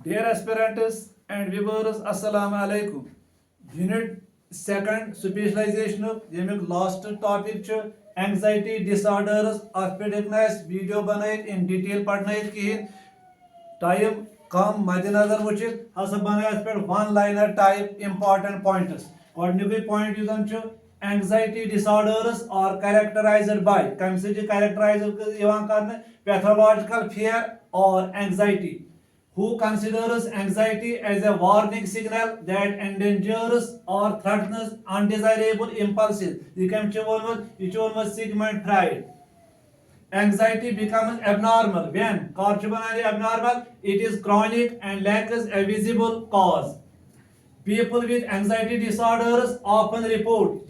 Dear aspirants and viewers, Assalamu alaikum. Unit second specialization yemik last topic ch anxiety disorders orthopedic video banayit in detail padnayit kihin time कम मद्देनजर वुचित हसा बनाया पे one liner type important points गॉडनिक point युदन च anxiety disorders are characterized by कम से characterize यवान करने पैथोलॉजिकल फियर और anxiety who considers anxiety as a warning signal that endangers or threatens undesirable impulses. You can Sigmund Freud. Anxiety becomes abnormal when abnormal, it is chronic and lacks a visible cause. People with anxiety disorders often report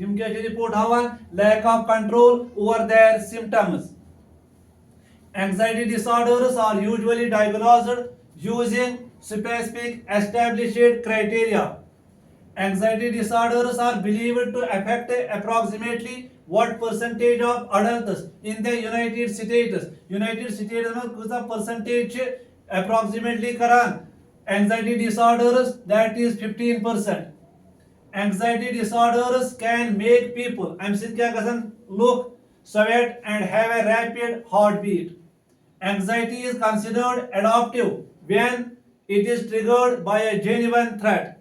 lack of control over their symptoms. Anxiety disorders are usually diagnosed using specific established criteria. Anxiety disorders are believed to affect approximately what percentage of adults in the United States? United States में कुछ percentage approximately करान anxiety disorders, that is 15%. Anxiety disorders can make people look, sweat and have a rapid heartbeat. Anxiety is considered adaptive when it is triggered by a genuine threat.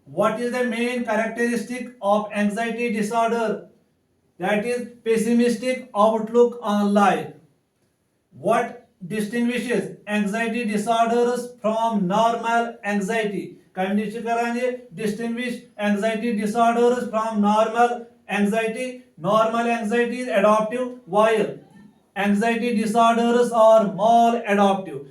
What is the main characteristic of anxiety disorder? That is pessimistic outlook on life. What distinguishes anxiety disorders from normal anxiety? Distinguish anxiety disorders from normal anxiety. Normal anxiety is adaptive, while anxiety disorders are maladaptive.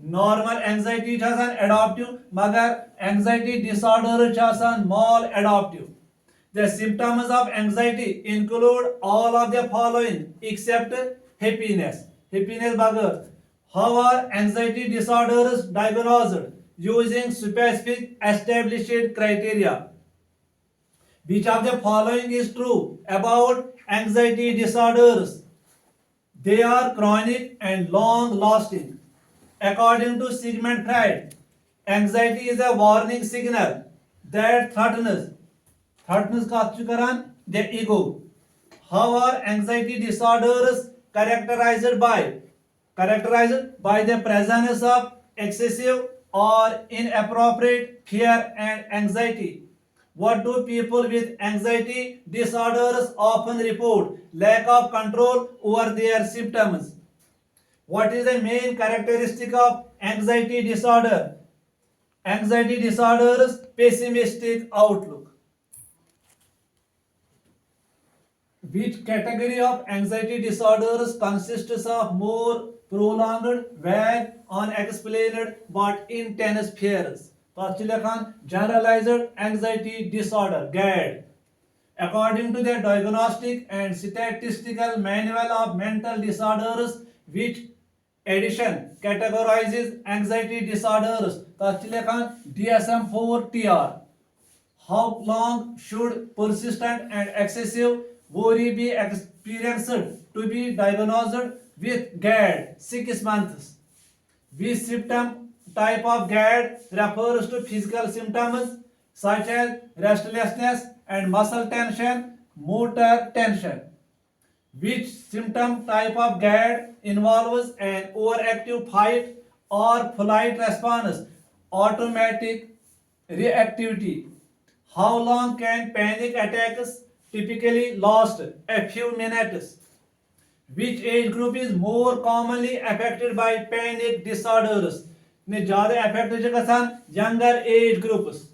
Normal anxiety is adaptive, magar anxiety disorder is maladaptive. The symptoms of anxiety include all of the following except happiness. Happiness bagar. How are anxiety disorders diagnosed? Using specific established criteria. Which of the following is true about anxiety disorders? They are chronic and long lasting. According to Sigmund Freud, anxiety is a warning signal that threatens the ego. How are anxiety disorders characterized by? Characterized by the presence of excessive or inappropriate fear and anxiety. What do people with anxiety disorders often report? Lack of control over their symptoms. What is the main characteristic of anxiety disorder? Anxiety disorders pessimistic outlook. Which category of anxiety disorders consists of more prolonged, vague, unexplained but intense fears? Generalized anxiety disorder, GAD. According to the Diagnostic and Statistical Manual of Mental Disorders, which edition categorizes anxiety disorders? DSM-4-TR. How long should persistent and excessive worry be experienced to be diagnosed with GAD? 6 months. Which symptom type of GAD refers to physical symptoms such as restlessness and muscle tension, motor tension. Which symptom type of GAD involves an overactive fight or flight response, automatic reactivity? How long can panic attacks typically last? A few minutes. Which age group is more commonly affected by panic disorders? Younger age groups.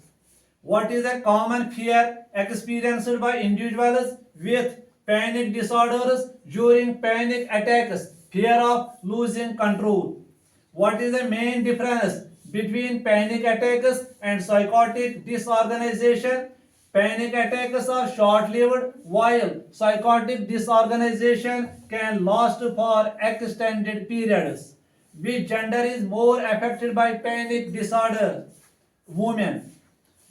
What is a common fear experienced by individuals with panic disorders during panic attacks? Fear of losing control. What is the main difference between panic attacks and psychotic disorganization? Panic attacks are short-lived, while psychotic disorganization can last for extended periods. Which gender is more affected by panic disorder? Women.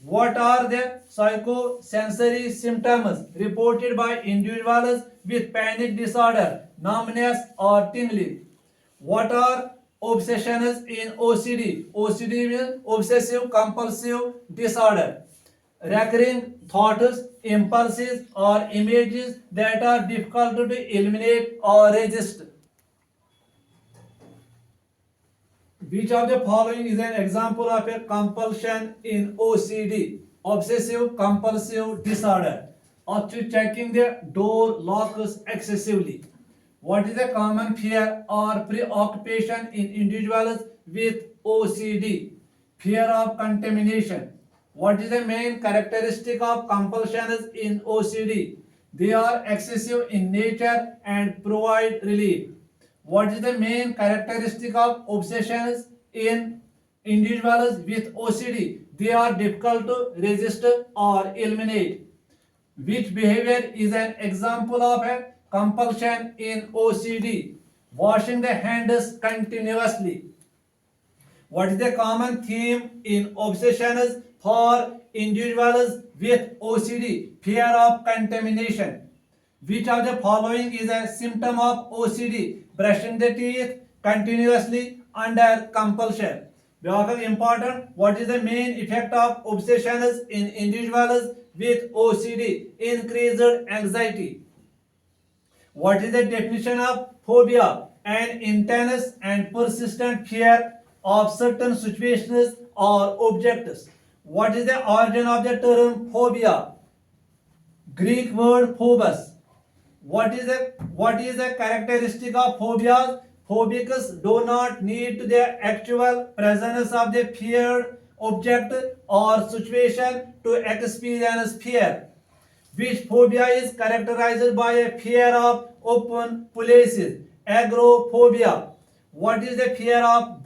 What are the psychosensory symptoms reported by individuals with panic disorder? Numbness or tingling. What are obsessions in OCD. OCD means obsessive compulsive disorder. Recurring thoughts, impulses, or images that are difficult to eliminate or resist. Which of the following is an example of a compulsion in OCD? Obsessive compulsive disorder. After checking the door locks excessively. What is a common fear or preoccupation in individuals with OCD? Fear of contamination. What is the main characteristic of compulsions in OCD? They are excessive in nature and provide relief. What is the main characteristic of obsessions in individuals with OCD? They are difficult to resist or eliminate. Which behavior is an example of a compulsion in OCD? Washing the hands continuously. What is the common theme in obsessions for individuals with OCD? Fear of contamination. Which of the following is a symptom of OCD? Brushing the teeth continuously under compulsion. Very important. What is the main effect of obsessions in individuals with OCD? Increased anxiety. What is the definition of phobia? An intense and persistent fear of certain situations or objects. What is the origin of the term phobia? Greek word phobos. What is the characteristic of phobias? Phobics do not need the actual presence of the feared object or situation to experience fear. Which phobia is characterized by a fear of open places? Agoraphobia. What is the fear of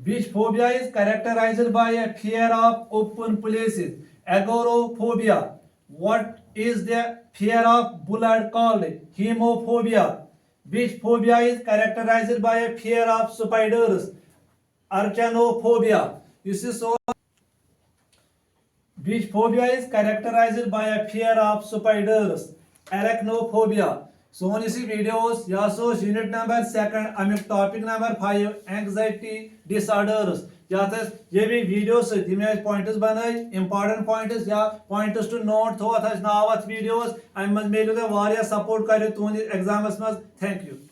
which phobia is characterized by a fear of open places? Agoraphobia. What is the fear of blood called? Hemophobia. Which phobia is characterized by a fear of spiders? Arachnophobia. This is so. Which phobia is characterized by a fear of spiders? Arachnophobia. So on इसी videos या so unit number 2 Amik topic number 5 anxiety disorders यातस ये भी videos दिमे pointers बनाई important pointers या pointers to note थो अथस नाव अथ videos अमन मेलु ते वारिया support करियो तुंद exams मस thank you.